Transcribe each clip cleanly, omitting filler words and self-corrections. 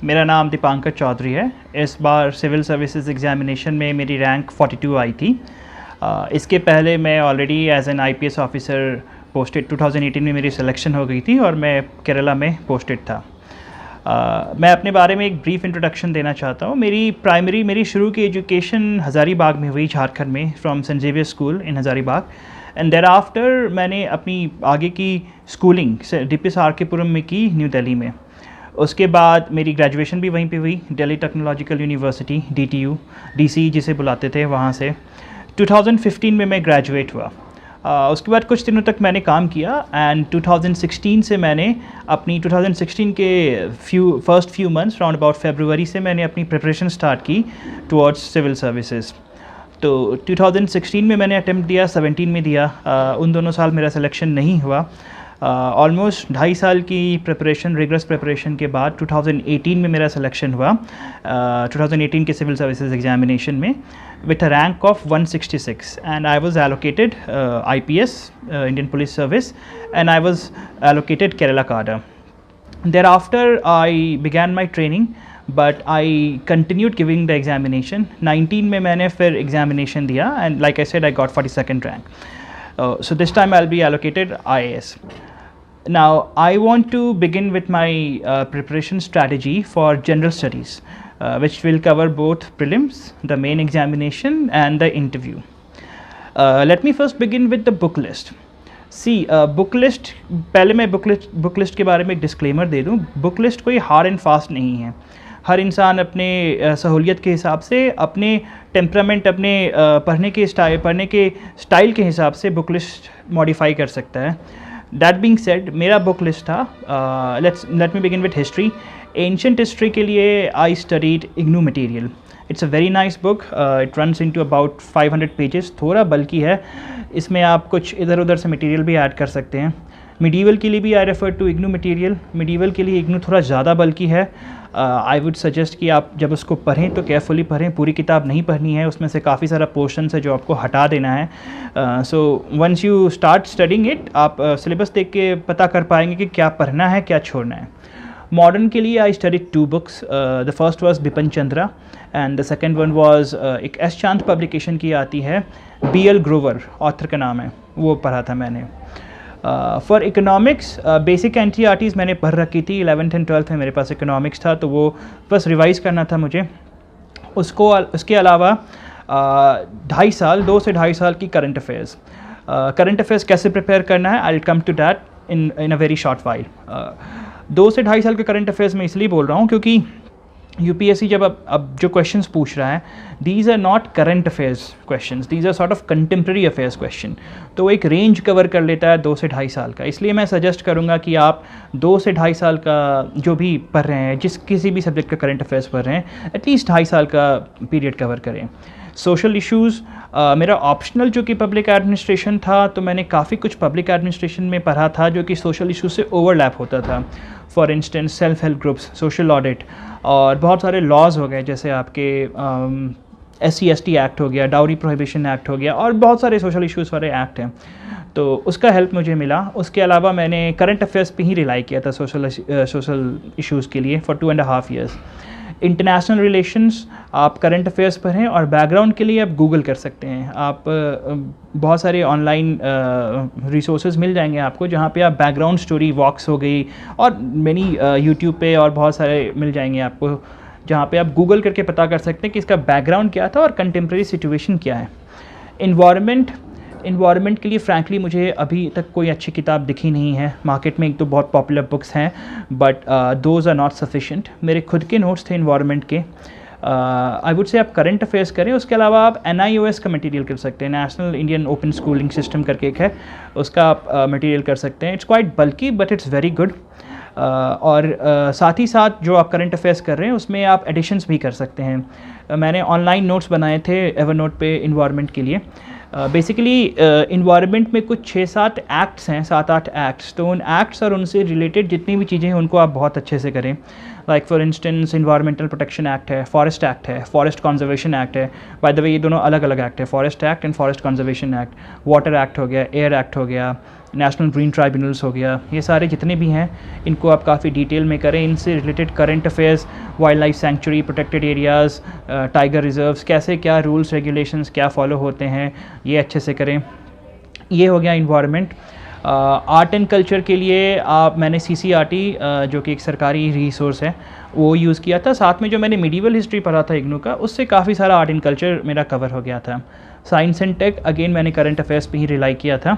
मेरा नाम दीपांकर चौधरी है। इस बार सिविल सर्विसेज एग्ज़ामिनेशन में मेरी रैंक 42 आई थी। इसके पहले मैं already as an IPS officer posted 2018 में मेरी सिलेक्शन हो गई थी और मैं केरला में पोस्टेड था। मैं अपने बारे में एक ब्रीफ इंट्रोडक्शन देना चाहता हूँ। मेरी शुरू की एजुकेशन हज़ारीबाग में हुई, झारखंड में, from Saint Xavier school in Hazaribagh. And thereafter मैंने अपनी आगे की स्कूलिंग DPSRK में की, न्यू दिल्ली में। उसके बाद मेरी ग्रेजुएशन भी वहीं पे हुई, Delhi technological university, DTU, DC जिसे बुलाते थे, वहाँ से 2015 में मैं ग्रेजुएट हुआ। उसके बाद कुछ दिनों तक मैंने काम किया एंड 2016 से मैंने अपनी 2016 के first few months round about फरवरी से मैंने अपनी प्रिपरेशन स्टार्ट की टुवर्ड्स सिविल सर्विसेज। तो 2016 में मैंने अटेम्प्ट दिया, 17 में दिया। उन दोनों साल मेरा सिलेक्शन नहीं हुआ। ऑलमोस्ट 2.5 साल की प्रिपरेशन, रिगरस प्रिपरेशन के बाद 2018 में मेरा सिलेक्शन हुआ, 2018 के सिविल सर्विसेज एग्जामिनेशन में, with a rank of 166 and I was allocated IPS, Indian police service, and I was allocated Kerala cadre. Thereafter I began my training, but I continued giving the examination. 19 में मैंने फिर examination दिया and like I said I got 42nd rank. So this time I'll be allocated IAS. Now I want to begin with my preparation strategy for general studies, which will cover both prelims, the main examination and the interview. Let me first begin with the book list. Book list, पहले मैं book list के बारे में एक disclaimer दे दूं। Book list कोई hard and fast नहीं है। हर इंसान अपने सहूलियत के हिसाब से, अपने टेम्परामेंट, अपने पढ़ने के स्टाइल के हिसाब से बुक लिस्ट मॉडिफाई कर सकता है। दैट बीइंग सेड, मेरा बुक लिस्ट था, let me begin with history. Ancient history के लिए I studied IGNOU material. It's a very nice book. It runs into about 500 pages, थोड़ा बल्कि है। इसमें आप कुछ इधर उधर से मटेरियल भी ऐड कर सकते हैं। मिडीवल के लिए भी I refer to IGNOU material. Medieval के लिए इग्नू थोड़ा ज़्यादा बल्कि है। आई वुड सजेस्ट कि आप जब उसको पढ़ें तो केयरफुली पढ़ें, पूरी किताब नहीं पढ़नी है, उसमें से काफ़ी सारा पोर्शन है जो आपको हटा देना है। So once you start studying it, आप सिलेबस देख के पता कर पाएंगे कि क्या पढ़ना है, क्या छोड़ना है। मॉडर्न के लिए I studied 2 books. The first was Bipin Chandra and the second one was एक एस चांद पब्लिकेशन की आती है, BL ग्रोवर ऑथर का नाम है, वो पढ़ा था मैंने। फॉर इकोनॉमिक्स, बेसिक NCERTs मैंने पढ़ रखी थी। 11th एंड 12th में मेरे पास इकोनॉमिक्स था, तो वो बस रिवाइज करना था मुझे। उसके अलावा 2 से ढाई साल की करंट अफेयर्स। करंट अफेयर्स कैसे प्रिपेयर करना है, I will come to that in a very short while. 2 से ढाई साल के करंट अफेयर्स में इसलिए बोल रहा हूँ क्योंकि UPSC जब अब जो क्वेश्चंस पूछ रहा है, these are not current affairs questions, these are sort of contemporary affairs question. तो वो एक रेंज कवर कर लेता है 2 से ढाई साल का। इसलिए मैं सजेस्ट करूँगा कि आप 2 से ढाई साल का जो भी पढ़ रहे हैं, किसी भी सब्जेक्ट का करंट अफेयर्स पढ़ रहे हैं, एटलीस्ट 2.5 साल का पीरियड कवर करें। सोशल इश्यूज़, मेरा ऑप्शनल जो कि पब्लिक एडमिनिस्ट्रेशन था, तो मैंने काफ़ी कुछ पब्लिक एडमिनिस्ट्रेशन में पढ़ा था जो कि सोशल इशू से ओवरलैप होता था। For instance self help groups, social audit, और बहुत सारे लॉज हो गए, जैसे आपके SC/ST एक्ट हो गया, डाउरी प्रोहिबिशन एक्ट हो गया, और बहुत सारे सोशल इश्यूज़ वाले एक्ट हैं, तो उसका हेल्प मुझे मिला। उसके अलावा मैंने करंट अफेयर्स पे ही रिलाई किया था सोशल इश्यूज़ के लिए फॉर 2.5 years। इंटरनेशनल रिलेशंस, आप करंट अफेयर्स पढ़ें, और बैकग्राउंड के लिए आप गूगल कर सकते हैं। आप बहुत सारे ऑनलाइन रिसोर्सेज मिल जाएंगे आपको, जहाँ पे आप बैकग्राउंड स्टोरी वॉक्स हो गई, और मैनी यूट्यूब पे और बहुत सारे मिल जाएंगे आपको, जहाँ पे आप गूगल करके पता कर सकते हैं कि इसका बैकग्राउंड क्या था और कंटेम्प्रेरी सिचुएशन क्या है। इन्वायरमेंट के लिए फ्रैंकली मुझे अभी तक कोई अच्छी किताब दिखी नहीं है। मार्केट में एक तो बहुत पॉपुलर बुक्स हैं, but those are not sufficient. मेरे खुद के नोट्स थे इन्वायरमेंट के। आई वुड से आप करंट अफेयर्स करें। उसके अलावा आप NIOS का मटेरियल कर सकते हैं, national Indian open schooling system करके एक है, उसका आप मटेरियल कर सकते हैं। इट्स क्वाइट बल्कि बट इट्स वेरी गुड। और साथ ही साथ जो आप करंट अफेयर्स कर रहे हैं उसमें आप एडिशंस भी कर सकते हैं। मैंने ऑनलाइन नोट्स बनाए थे एवरनोट पे इन्वायरमेंट के लिए। बेसिकली इन्वायरमेंट में कुछ 6-7 एक्ट्स हैं, 7-8 एक्ट्स, तो उन एक्ट्स और उनसे रिलेटेड जितनी भी चीज़ें हैं उनको आप बहुत अच्छे से करें। Like for instance environmental protection act है, फॉरेस्ट एक्ट है, फॉरेस्ट कंजर्वेशन एक्ट है। बाय द वे ये दोनों अलग अलग एक्ट है, forest act and forest conservation act. Water act हो गया, एयर एक्ट हो गया, नेशनल ग्रीन ट्राइब्यूनल्स हो गया, ये सारे जितने भी हैं इनको आप काफ़ी डिटेल में करें। इनसे related current affairs, wild life sanctuary, protected areas, tiger reserves, कैसे क्या रूल्स रेगुलेशंस क्या फॉलो होते हैं, ये अच्छे से करें। ये हो गया इन्वायरमेंट। आर्ट एंड कल्चर के लिए मैंने CCRT जो कि एक सरकारी रिसोर्स है वो यूज़ किया था। साथ में जो मैंने मिडीवल हिस्ट्री पढ़ा था इग्नू का, उससे काफ़ी सारा आर्ट एंड कल्चर मेरा कवर हो गया था। साइंस एंड टेक अगेन मैंने करंट अफेयर्स पे ही रिलाई किया था।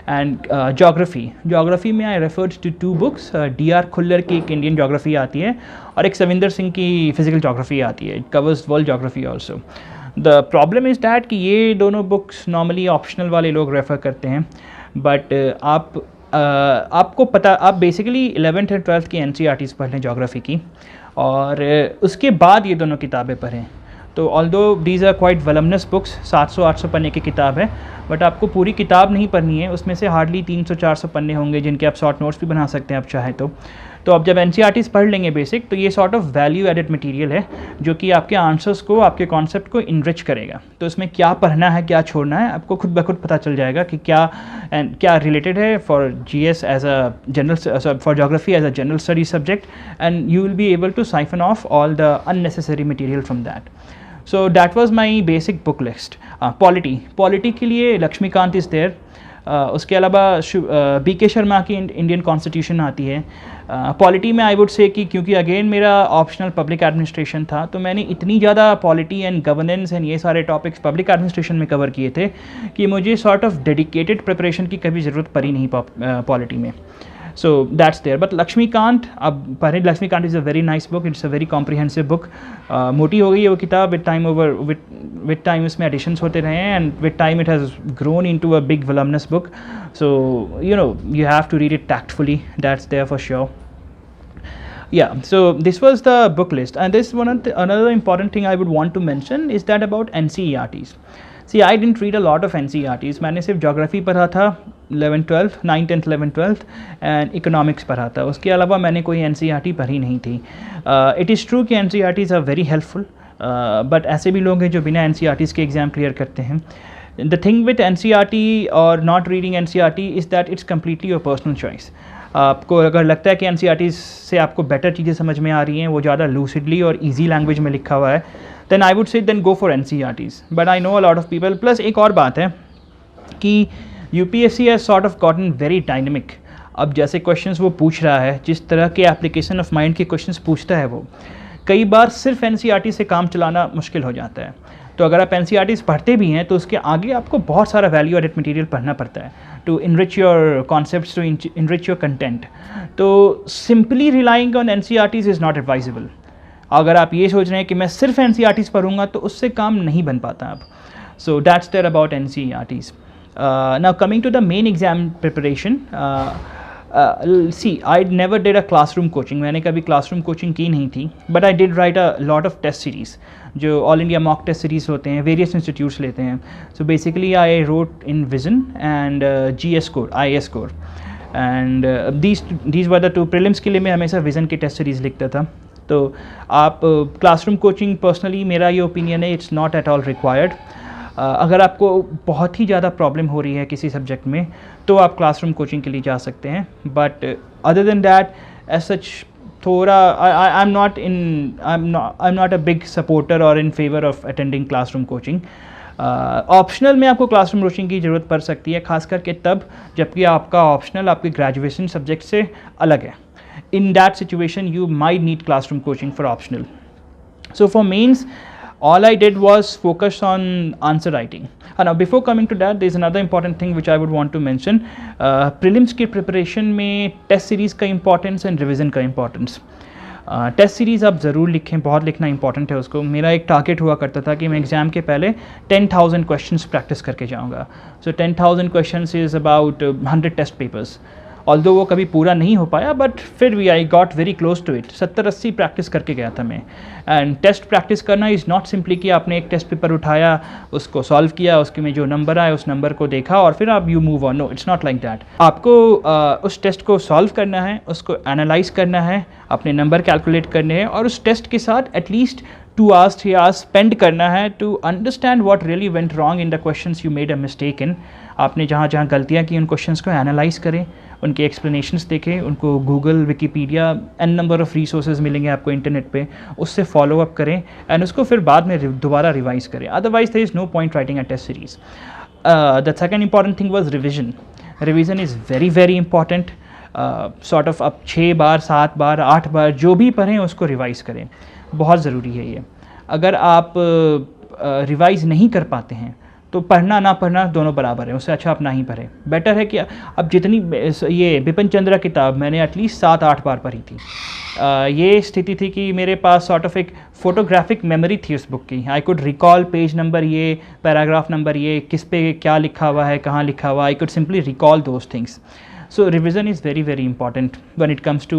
एंड जोग्राफ़ी में I referred to 2 books. DR Khullar की एक इंडियन जोग्राफ़ी आती है और एक सविंदर सिंह की फिज़िकल जोग्राफ़ी आती है। It covers world geography also. The problem is that कि ये दोनों बुक्स नॉर्मली ऑप्शनल वाले लोग रेफ़र करते हैं, बट आपको पता, आप बेसिकली 11th एंड 12th की NCERTs पढ़ लें जोग्राफ़ी की, और उसके बाद ये दोनों किताबें पढ़ें। तो although these are quite voluminous books, 700-800 पन्ने की किताब है, बट आपको पूरी किताब नहीं पढ़नी है। उसमें से हार्डली 300-400 पन्ने होंगे जिनके आप शॉर्ट नोट्स भी बना सकते हैं आप चाहें तो आप जब NCERTs पढ़ लेंगे बेसिक, तो ये sort of value added material है जो कि आपके आंसर्स को, आपके कॉन्सेप्ट को इनरिच करेगा। तो इसमें क्या पढ़ना है, क्या छोड़ना है, आपको खुद ब खुद पता चल जाएगा कि क्या रिलेटेड है for GS as a general, for geography as a general study subject, and you will be able to siphon off all the unnecessary material from that. So that was my basic book list. Polity के लिए Laxmikant is there. उसके अलावा BK Sharma की Indian constitution आती है। Polity में I would say कि क्योंकि अगेन मेरा ऑप्शनल पब्लिक एडमिनिस्ट्रेशन था, तो मैंने इतनी ज़्यादा पॉलिटी एंड गवर्नेंस एंड ये सारे टॉपिक्स पब्लिक एडमिनिस्ट्रेशन में कवर किए थे कि मुझे सॉर्ट ऑफ डेडिकेटेड प्रिपरेशन की कभी ज़रूरत पड़ी नहीं पॉलिटी में। So that's there. But Laxmikanth, अब पढ़ें, Laxmikanth is a very nice book, it's a very comprehensive book. मोटी हो गई है वो किताब विद टाइम उसमें एडिशंस होते रहे हैं, and with time it has grown into a big voluminous book. So you have to read it tactfully, that's there for sure. Yeah, so this was the book list, and another important thing I would want to mention is that about NCERTs. See, I didn't read a lot of NCERTs. मैंने सिर्फ geography पढ़ा था 11th 12th 9th 10th 11th 12th and economics पढ़ा था। उसके अलावा मैंने कोई NCERT पढ़ी नहीं थी। इट इज़ ट्रू कि NCERTs are very helpful, but ऐसे भी लोग हैं जो बिना NCERTs के एग्ज़ाम क्लियर करते हैं। द थिंग विद NCERT और not reading NCERT is that it's completely your personal choice. आपको अगर लगता है कि NCERTs से आपको बेटर चीज़ें समझ में आ रही हैं, वो ज़्यादा लूसिडली और ईजी लैंग्वेज में लिखा हुआ है, then I would say then go for NCERTs. But I know a lot of people, plus एक और बात है कि UPSC has sort of gotten very dynamic. अब जैसे क्वेश्चंस वो पूछ रहा है, जिस तरह के एप्लीकेशन ऑफ माइंड के क्वेश्चंस पूछता है वो, कई बार सिर्फ NCERT से काम चलाना मुश्किल हो जाता है। तो अगर आप NCERTs पढ़ते भी हैं तो उसके आगे आपको बहुत सारा वैल्यू एडेड मटेरियल पढ़ना पड़ता है to enrich your concepts, to enrich your content. तो simply relying on NCERTs is not advisable. अगर आप ये सोच रहे हैं कि मैं सिर्फ NCERTs पढ़ूंगा तो उससे काम नहीं बन पाता अब। So that's there about NCERTs. Now coming to the main exam preparation, see, I never did a classroom coaching. मैंने कभी classroom coaching की नहीं थी, but I did write a lot of test series जो all India mock test series होते हैं, various institutes लेते हैं. So basically I wrote in Vision and GS score, IS score, and these were the two prelims के लिए मैं हमेशा Vision की test series लिखता था. तो आप क्लासरूम कोचिंग, पर्सनली मेरा ये ओपिनियन है, it's not at all required. अगर आपको बहुत ही ज़्यादा प्रॉब्लम हो रही है किसी सब्जेक्ट में तो आप क्लासरूम कोचिंग के लिए जा सकते हैं, but other than that as such थोड़ा I am not a big supporter और in favour of attending classroom coaching. Optional में आपको क्लासरूम कोचिंग की ज़रूरत पड़ सकती है, खास करके तब जबकि आपका ऑप्शनल आपके ग्रेजुएशन सब्जेक्ट से अलग है। In that situation you might need classroom coaching for optional. So for mains, all I did was focus on answer writing. Now before coming to that, there is another important thing which I would want to mention. Prelims की preparation में test series का importance and revision का importance. Test series आप ज़रूर लिखें, बहुत लिखना important है उसको। मेरा एक टारगेट हुआ करता था कि मैं एग्ज़ाम के पहले 10,000 क्वेश्चंस प्रैक्टिस करके जाऊंगा। So 10,000 questions is about 100 test papers, although वो कभी पूरा नहीं हो पाया, बट फिर भी I got very close to it. 70-80 practice करके गया था मैं। एंड टेस्ट प्रैक्टिस करना इज़ नॉट सिंपली कि आपने एक टेस्ट पेपर उठाया, उसको सॉल्व किया, उसके में जो नंबर आए उस नंबर को देखा और फिर आप you move on. No, it's not like that. आपको उस टेस्ट को सॉल्व करना है, उसको एनालाइज करना है, अपने नंबर कैलकुलेट करने हैं और उस टेस्ट के साथ एटलीस्ट 2 hours 3 hours स्पेंड करना है to understand what really went wrong in the questions you made a mistake in. आपने जहाँ जहाँ गलतियाँ की उन क्वेश्चंस को एनालाइज करें, उनके एक्सप्लेनेशंस देखें, उनको Google, Wikipedia, an number of resources मिलेंगे आपको इंटरनेट पे, उससे फॉलो अप करें एंड उसको फिर बाद में दोबारा रिवाइज़ करें। Otherwise there is no point writing a test series. The second important thing was revision. Revision is very very important. Sort of आप 6 बार 7 बार 8 बार जो भी पढ़ें उसको रिवाइज़ करें, बहुत ज़रूरी है ये। अगर आप रिवाइज़ नहीं कर पाते हैं तो पढ़ना ना पढ़ना दोनों बराबर है, उससे अच्छा आप ना ही पढ़ें। बेटर है कि अब जितनी ये बिपिन चंद्रा किताब मैंने एटलीस्ट 7-8 बार पढ़ी थी। ये स्थिति थी कि मेरे पास सॉर्ट ऑफ एक फ़ोटोग्राफिक मेमोरी थी उस बुक की। I could recall page number ये, पैराग्राफ नंबर ये, किस पे क्या लिखा हुआ है, कहाँ लिखा हुआ। I could simply recall those things. So revision is very very important when it comes to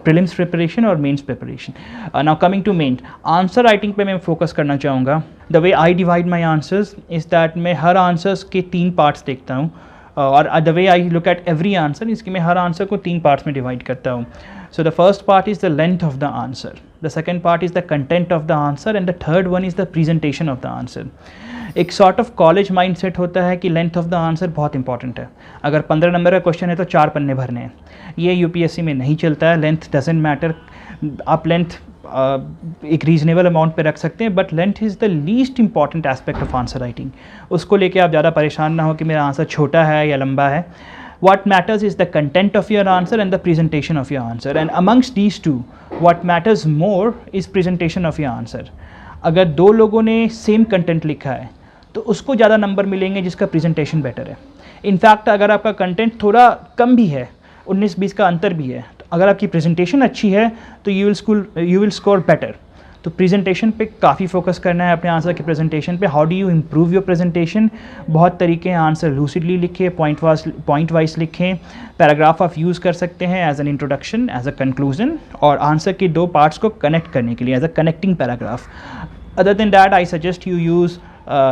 prelims preparation और mains preparation. Now coming to main, answer writing पे मैं focus करना चाहूँगा। The way I divide my answers is that मैं हर answers के 3 parts देखता हूँ और the way I look at every answer is कि मैं हर answer को 3 parts में divide करता हूँ। So the first part is the length of the answer, the second part is the content of the answer and the third one is the presentation of the answer. एक sort of college mindset होता है कि length of the answer बहुत important है। अगर 15 number का question है तो 4 पन्ने भरने हैं। ये यूपीएससी में नहीं चलता है। Length doesn't matter. आप लेंथ एक रीजनेबल अमाउंट पे रख सकते हैं, but length is the least important aspect of answer writing. उसको लेके आप ज़्यादा परेशान ना हो कि मेरा आंसर छोटा है या लंबा है। What matters is the content of your answer and the presentation of your answer, and amongst these two what matters more is presentation of your answer. अगर 2 लोगों ने सेम कंटेंट लिखा है तो उसको ज़्यादा नंबर मिलेंगे जिसका प्रेजेंटेशन बेटर है। इनफैक्ट अगर आपका कंटेंट थोड़ा कम भी है, 19-20 का अंतर भी है, तो अगर आपकी प्रेजेंटेशन अच्छी है तो यू विल स्कोर बेटर। तो प्रेजेंटेशन पे काफ़ी फोकस करना है अपने आंसर के प्रेजेंटेशन पे। How do you improve your presentation? बहुत तरीके हैं। आंसर लूसिडली लिखें, पॉइंट वाइज लिखें, पैराग्राफ आप यूज़ कर सकते हैं as an introduction, as a conclusion, और आंसर के 2 पार्ट्स को कनेक्ट करने के लिए as a connecting paragraph. Other than that I suggest you use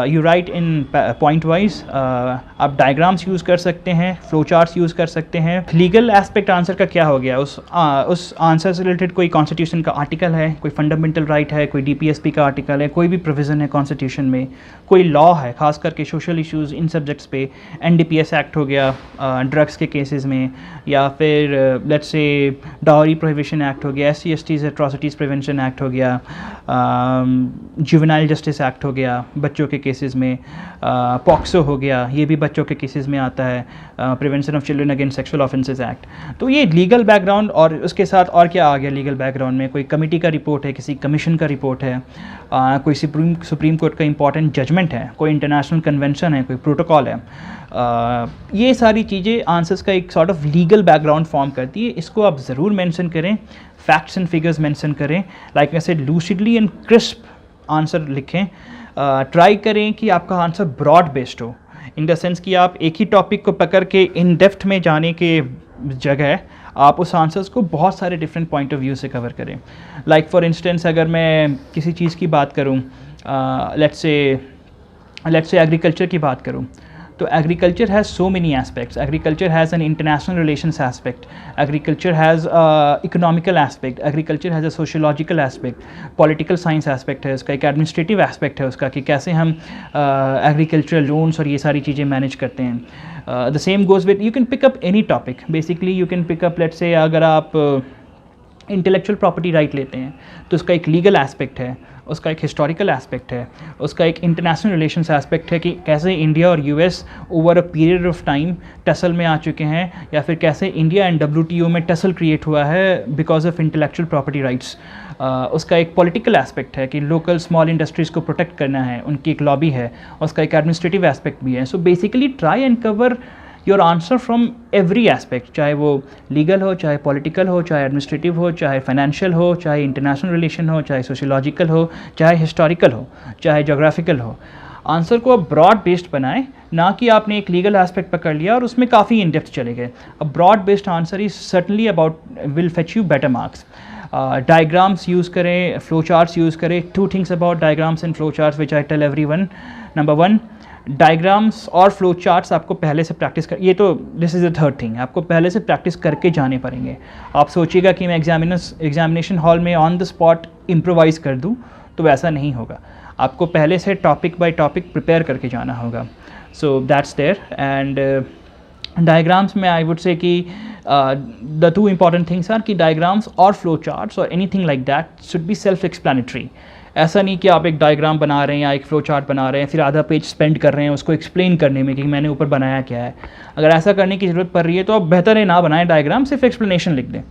you write in point wise. आप डायग्राम्स यूज़ कर सकते हैं, फ्लो चार्ट्स यूज़ कर सकते हैं। लीगल एस्पेक्ट आंसर का क्या हो गया? उस आंसर से रिलेटेड कोई कॉन्स्टिट्यूशन का आर्टिकल है, कोई फंडामेंटल राइट है, कोई डीपीएसपी का आर्टिकल है, कोई भी प्रोविज़न है कॉन्स्टिट्यूशन में, कोई लॉ है खास करके सोशल इश्यूज़ इन सब्जेक्ट्स पे, एनडीपीएस एक्ट हो गया ड्रग्स के केसेस में, या फिर let's say dowry prohibition act हो गया, SC STs atrocities prevention act हो गया, जुवेनाइल जस्टिस एक्ट हो गया बच्चों के केसेस में, पॉक्सो हो गया, ये भी बच्चों के केसेस में आता है, prevention of children against sexual offences act. तो ये लीगल बैकग्राउंड, और उसके साथ और क्या आ गया लीगल बैकग्राउंड में? कोई कमेटी का रिपोर्ट है, किसी कमीशन का रिपोर्ट है, कोई सुप्रीम कोर्ट का इंपॉर्टेंट जजमेंट है, कोई इंटरनेशनल कन्वेंशन है, कोई प्रोटोकॉल है। ये सारी चीज़ें आंसर्स का एक sort of legal background form करती है। इसको आप ज़रूर मेंशन करें, फैक्ट्स एंड फिगर्स मेंशन करें, लाइक ऐसे लूसिडली एंड क्रिस्प आंसर लिखें। ट्राई करें कि आपका आंसर ब्रॉड बेस्ड हो, इन द सेंस कि आप एक ही टॉपिक को पकड़ के इन डेप्थ में जाने के जगह आप उस आंसर्स को बहुत सारे डिफरेंट पॉइंट ऑफ व्यू से कवर करें। लाइक फॉर इंस्टेंस अगर मैं किसी चीज़ की बात करूं, लेट्स से एग्रीकल्चर की बात करूं, तो agriculture has so many aspects. Agriculture has an international relations aspect, agriculture has economical aspect, agriculture has a sociological aspect, political science aspect है उसका, एक एडमिनिस्ट्रेटिव एस्पेक्ट है उसका कि कैसे हम एग्रीकल्चरल लोन्स और ये सारी चीज़ें मैनेज करते हैं. The same goes with, you can pick up any topic. Basically you can pick up, let's say अगर आप इंटेलेक्चुअल प्रॉपर्टी राइट लेते हैं तो उसका एक लीगल एस्पेक्ट है, उसका एक हिस्टोरिकल एस्पेक्ट है, उसका एक इंटरनेशनल रिलेशंस एस्पेक्ट है कि कैसे इंडिया और US over a period of time tussle में आ चुके हैं, या फिर कैसे इंडिया एंड WTO में टसल क्रिएट हुआ है because of intellectual property rights. उसका एक पॉलिटिकल एस्पेक्ट है कि लोकल स्मॉल इंडस्ट्रीज़ को प्रोटेक्ट करना है, उनकी एक लॉबी है. उसका एक एडमिनिस्ट्रेटिव एस्पेक्ट भी है. So basically try and cover your answer from every aspect, चाहे वो लीगल हो, चाहे पॉलिटिकल हो, चाहे एडमिनिस्ट्रेटिव हो, चाहे फाइनेंशियल हो, चाहे इंटरनेशनल रिलेशन हो, चाहे सोशियोलॉजिकल हो, चाहे हिस्टोरिकल हो, चाहे जोग्राफिकल हो. आंसर को आप ब्रॉड बेस्ड बनाएं, ना कि आपने एक लीगल एस्पेक्ट पकड़ लिया और उसमें काफ़ी इन डेप्थ चले गए। A broad based answer is certainly about will fetch you better marks. Diagrams use करें, फ्लो चार्ट्स यूज़ करें। 2 things about diagrams and flow charts which I tell everyone. Number 1, diagrams और फ्लो चार्ट्स आपको पहले से practice कर, ये तो this is the third thing, आपको पहले से प्रैक्टिस करके जाने पड़ेंगे। आप सोचिएगा कि मैं एग्जामिनेशन हॉल में ऑन द स्पॉट इम्प्रोवाइज़ कर दूँ, तो वैसा नहीं होगा। आपको पहले से टॉपिक बाय टॉपिक प्रिपेयर करके जाना होगा। So that's there. And diagrams में आई वुड से कि द 2 important थिंग्स आर कि डायग्राम्स और फ्लो चार्ट्स और anything like that should be self explanatory. ऐसा नहीं कि आप एक डायग्राम बना रहे हैं या एक फ्लो चार्ट बना रहे हैं, फिर आधा पेज स्पेंड कर रहे हैं उसको एक्सप्लेन करने में कि मैंने ऊपर बनाया क्या है। अगर ऐसा करने की ज़रूरत पड़ रही है तो आप बेहतर है ना बनाएं डायग्राम, सिर्फ एक्सप्लेनेशन लिख दें।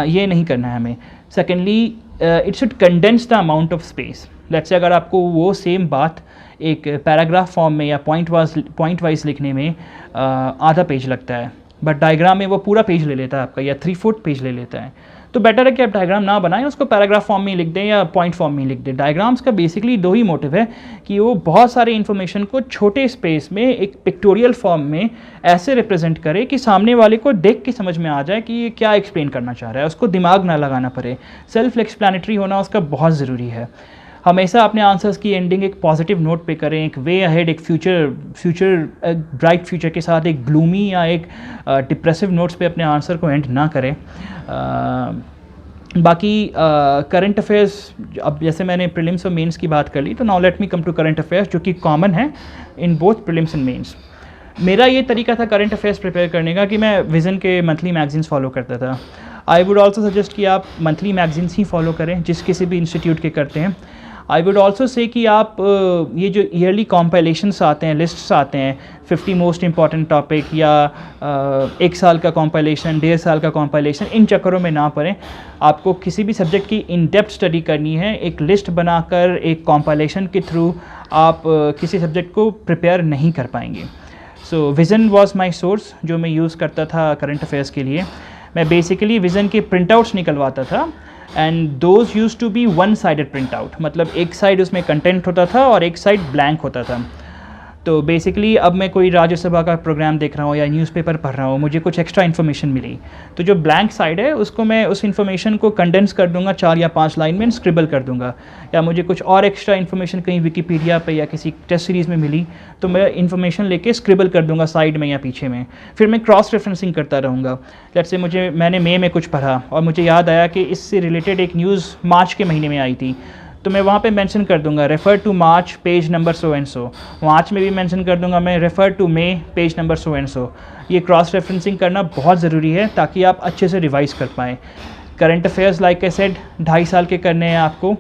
ये नहीं करना है हमें। Secondly, it should condense the amount of space. Let's say अगर आपको वो सेम बात एक पैराग्राफ फॉर्म में या पॉइंट वाइज लिखने में आधा पेज लगता है, बट डायग्राम में वो पूरा पेज ले लेता है आपका, या 3/4 पेज ले लेता है, तो बेटर है कि आप डायग्राम ना बनाएं, उसको पैराग्राफ फॉर्म में लिख दें या पॉइंट फॉर्म में लिख दें। डायग्राम्स का बेसिकली 2 ही मोटिव है कि वो बहुत सारे इन्फॉर्मेशन को छोटे स्पेस में एक पिक्टोरियल फॉर्म में ऐसे रिप्रेजेंट करे कि सामने वाले को देख के समझ में आ जाए कि ये क्या एक्सप्लेन करना चाह रहा है, उसको दिमाग ना लगाना पड़े। सेल्फ एक्सप्लेनेटरी होना उसका बहुत ज़रूरी है। हमेशा अपने आंसर्स की एंडिंग एक पॉजिटिव नोट पे करें, एक वे अहेड, एक ब्राइट फ्यूचर के साथ, एक ग्लूमी या एक डिप्रेसिव नोट्स पे अपने आंसर को एंड ना करें। बाकी करंट अफेयर्स, अब जैसे मैंने प्रीलिम्स और मेंस की बात कर ली, तो now let me come to current affairs, जो कि कॉमन है in both prelims and mains. मेरा ये तरीका था करंट अफेयर्स प्रिपेयर करने का कि मैं विज़न के मंथली मैगजीन्स फॉलो करता था। आई वुड ऑल्सो सजेस्ट कि आप मंथली मैगजीन्स ही फॉलो करें जिस किसी भी इंस्टीट्यूट के करते हैं। आई वुड ऑल्सो से कि आप ये जो ईयरली कॉम्पाइलेशंस आते हैं, लिस्ट्स आते हैं, 50 मोस्ट इंपॉर्टेंट टॉपिक या 1 साल का कॉम्पाइलेशन, 1.5 साल का कॉम्पाइलेशन, इन चक्करों में ना पड़ें। आपको किसी भी सब्जेक्ट की इन डेप्थ स्टडी करनी है, एक लिस्ट बनाकर एक कॉम्पाइलेशन के थ्रू आप किसी सब्जेक्ट को प्रिपेयर नहीं कर पाएंगे। सो विज़न वॉज माई सोर्स जो मैं यूज़ करता था करंट अफेयर्स के लिए। मैं बेसिकली विज़न के प्रिंट आउट्स निकलवाता था, and those used to be one sided print out, मतलब एक साइड उसमें कंटेंट होता था और एक साइड ब्लैंक होता था। तो बेसिकली अब मैं कोई राज्यसभा का प्रोग्राम देख रहा हूँ या न्यूज़पेपर पढ़ रहा हूँ, मुझे कुछ एक्स्ट्रा इन्फॉर्मेशन मिली, तो जो ब्लैंक साइड है उसको मैं उस इन्फॉर्मेशन को कंडेंस कर दूंगा 4 या 5 लाइन में, स्क्रिबल कर दूंगा। या मुझे कुछ और एक्स्ट्रा इन्फॉर्मेशन कहीं विकीपीडिया पे या किसी टेस्ट सीरीज़ में मिली, तो मैं इन्फॉर्मेशन लेके स्क्रिबल कर दूंगा साइड में या पीछे में। फिर मैं क्रॉस रेफरेंसिंग करता रहूँगा। लेट्स से मैंने मई में कुछ पढ़ा और मुझे याद आया कि इससे रिलेटेड एक न्यूज़ मार्च के महीने में आई थी, तो मैं वहाँ पे मेंशन कर दूंगा refer to March page number so and so. March में भी मेंशन कर दूंगा मैं refer to May page number so and so. ये क्रॉस रेफरेंसिंग करना बहुत ज़रूरी है ताकि आप अच्छे से रिवाइज़ कर पाएँ। Current affairs like I said 2.5 साल के करने हैं आपको,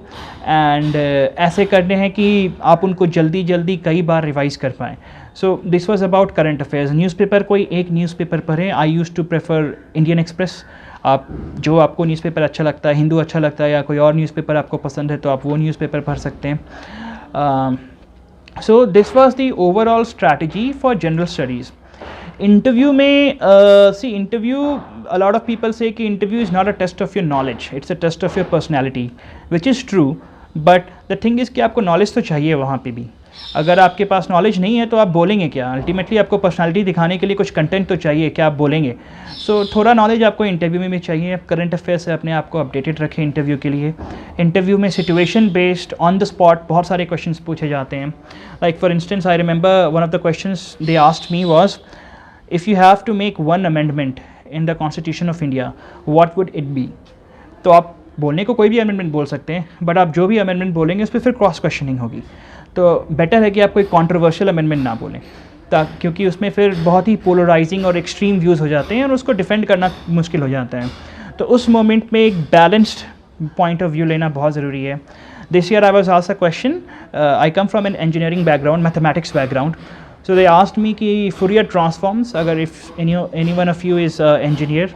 एंड ऐसे करने हैं कि आप उनको जल्दी कई बार रिवाइज़ कर पाएँ। So this was about current affairs. Newspaper, कोई एक न्यूज़पेपर पढ़ें। I used to prefer Indian Express. आप जो आपको न्यूज़पेपर अच्छा लगता है, हिंदू अच्छा लगता है या कोई और न्यूज़पेपर आपको पसंद है, तो आप वो न्यूज़पेपर पढ़ सकते हैं। So this was the overall strategy for general studies. Interview में interview, a lot of people say कि interview is not a test of your knowledge, it's a test of your personality, which is true, but the thing is कि आपको knowledge तो चाहिए वहाँ पे भी। अगर आपके पास नॉलेज नहीं है तो आप बोलेंगे क्या? अल्टीमेटली आपको पर्सनालिटी दिखाने के लिए कुछ कंटेंट तो चाहिए, क्या आप बोलेंगे? सो थोड़ा नॉलेज आपको इंटरव्यू में भी चाहिए। आप करंट अफेयर से अपने आप को अपडेटेड रखें इंटरव्यू के लिए। इंटरव्यू में situation based on the spot बहुत सारे क्वेश्चंस पूछे जाते हैं। Like for instance I remember one of the questions they asked me was, if you have to make one amendment in the constitution of India, what would it be? तो आप बोलने को कोई भी अमेंडमेंट बोल सकते हैं, बट आप जो भी अमेंडमेंट बोलेंगे उस पर फिर क्रॉस क्वेश्चनिंग होगी। तो बेटर है कि आप कोई कॉन्ट्रोवर्शियल अमेंडमेंट ना बोलें, क्योंकि उसमें फिर बहुत ही पोलराइजिंग और एक्सट्रीम व्यूज़ हो जाते हैं और उसको डिफेंड करना मुश्किल हो जाता है। तो उस मोमेंट में एक बैलेंस्ड पॉइंट ऑफ व्यू लेना बहुत ज़रूरी है। This year I was asked a question, I come from an engineering background, mathematics background, so they asked मी कि फूरियर ट्रांसफॉर्म्स, अगर if any one of you is engineer,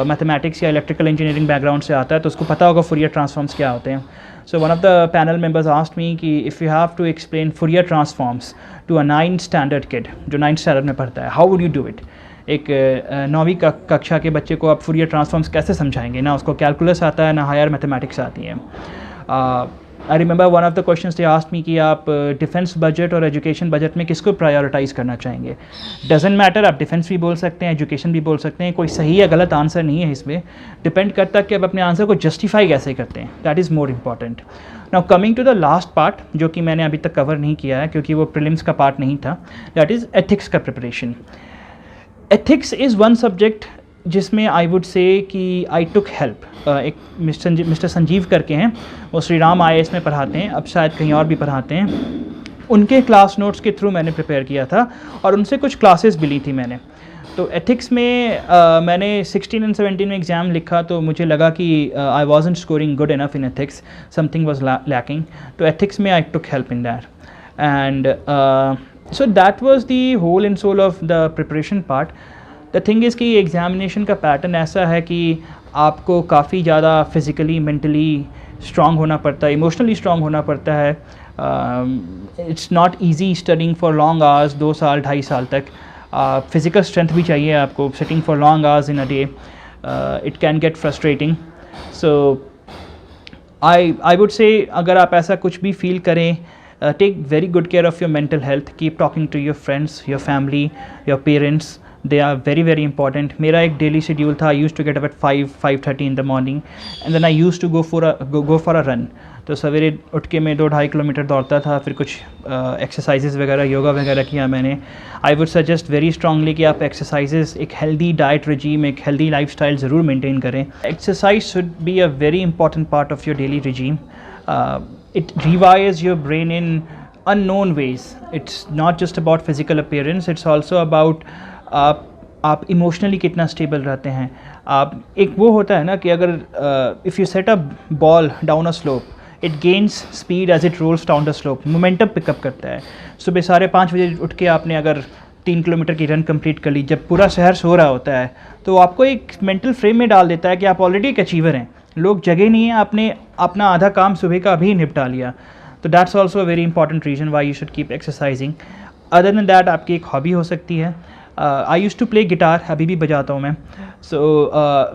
mathematics या electrical engineering background से आता है तो उसको पता होगा फूरियर ट्रांसफॉर्म्स क्या होते हैं। So one of the panel members asked me कि if you have to explain Fourier transforms to a 9th standard kid, जो 9th standard में पढ़ता है, how would you do it? एक 9वीं कक्षा के बच्चे को आप Fourier transforms कैसे समझाएंगे? ना उसको कैलकुलस आता है, ना हायर मैथमेटिक्स आती है। आई remember one of the questions they asked मी कि आप डिफेंस बजट और एजुकेशन बजट में किसको प्रायोरिटाइज़ करना चाहेंगे। डजेंट मैटर, आप डिफेंस भी बोल सकते हैं, एजुकेशन भी बोल सकते हैं, कोई सही या गलत आंसर नहीं है इसमें, डिपेंड करता है कि आप अपने आंसर को जस्टिफाई कैसे करते हैं, that is more important. Now coming to the last part, जो कि मैंने अभी तक कवर नहीं किया है क्योंकि वो प्रीलिम्स का पार्ट नहीं था, दैट इज़ एथिक्स का preparation. Ethics is one subject जिसमें आई वुड से कि आई टुक हेल्प। एक मिस्टर संजीव करके हैं, वो श्री राम IAS में पढ़ाते हैं, अब शायद कहीं और भी पढ़ाते हैं। उनके क्लास नोट्स के थ्रू मैंने प्रिपेयर किया था और उनसे कुछ क्लासेस भी ली थी मैंने। तो एथिक्स में मैंने 16 और 17 में एग्ज़ाम लिखा तो मुझे लगा कि I wasn't scoring good enough in ethics, something was lacking. तो एथिक्स में I took help in that and so that was the whole and soul of the preparation part. The thing is कि examination का pattern ऐसा है कि आपको काफ़ी ज़्यादा फिज़िकली मेंटली स्ट्रॉन्ग होना पड़ता है, इमोशनली स्ट्रॉन्ग होना पड़ता है। It's not easy studying for long hours, 2 साल 2.5 साल तक। फिज़िकल स्ट्रेंथ भी चाहिए आपको, sitting for long hours in a day, it can get frustrating. So I would say अगर आप ऐसा कुछ भी फील करें, take very good care of your mental health, keep talking to your friends, your family, your parents, they are very very important. मेरा एक daily schedule था, I used to get up at 5:30 in the morning and then I used to go for a run. तो सवेरे उठ के मैं 2-2.5 kilometre दौड़ता था, फिर कुछ एक्सरसाइजेज वगैरह, योगा वगैरह किया मैंने। I would suggest very strongly कि आप एक्सरसाइजेज, एक हेल्दी डाइट रिजीम, एक हेल्दी लाइफस्टाइल ज़रूर मेंटेन करें। Exercise should be a very important part of your daily regime. It rewires your brain इन unknown ways. It's not just about physical appearance, it's also about आप emotionally कितना stable रहते हैं। आप एक वो होता है ना कि अगर if you set a ball down a slope, it gains speed as it rolls down the slope, momentum pick up करता है। सुबह 5:30 बजे उठ के आपने अगर 3 किलोमीटर की रन कंप्लीट कर ली, जब पूरा शहर सो रहा होता है, तो आपको एक मेंटल फ्रेम में डाल देता है कि आप ऑलरेडी एक अचीवर हैं, लोग जगह नहीं है, आपने अपना आधा काम सुबह का अभी निपटा लिया। तो that's also a very important reason why you should keep exercising. Other than that आपकी एक हॉबी हो सकती है। आई यूज़ टू प्ले गिटार, अभी भी बजाता हूँ मैं। So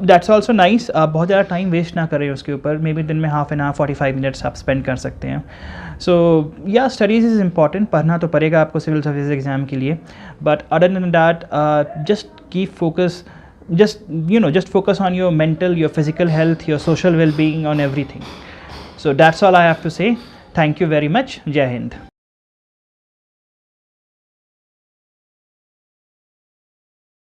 that's also nice. आप बहुत ज़्यादा टाइम वेस्ट ना करें उसके ऊपर, मे बी दिन में हाफ एन आवर 45 मिनट्स आप स्पेंड कर सकते हैं। सो या स्टडीज़ इज़ इम्पॉर्टेंट, पढ़ना तो पड़ेगा आपको सिविल सर्विस एग्ज़ाम के लिए, but other than that just keep focus, just focus on your mental, your physical health, your social well-being, on everything. So that's all I have to say. Thank you very much. Jai Hind.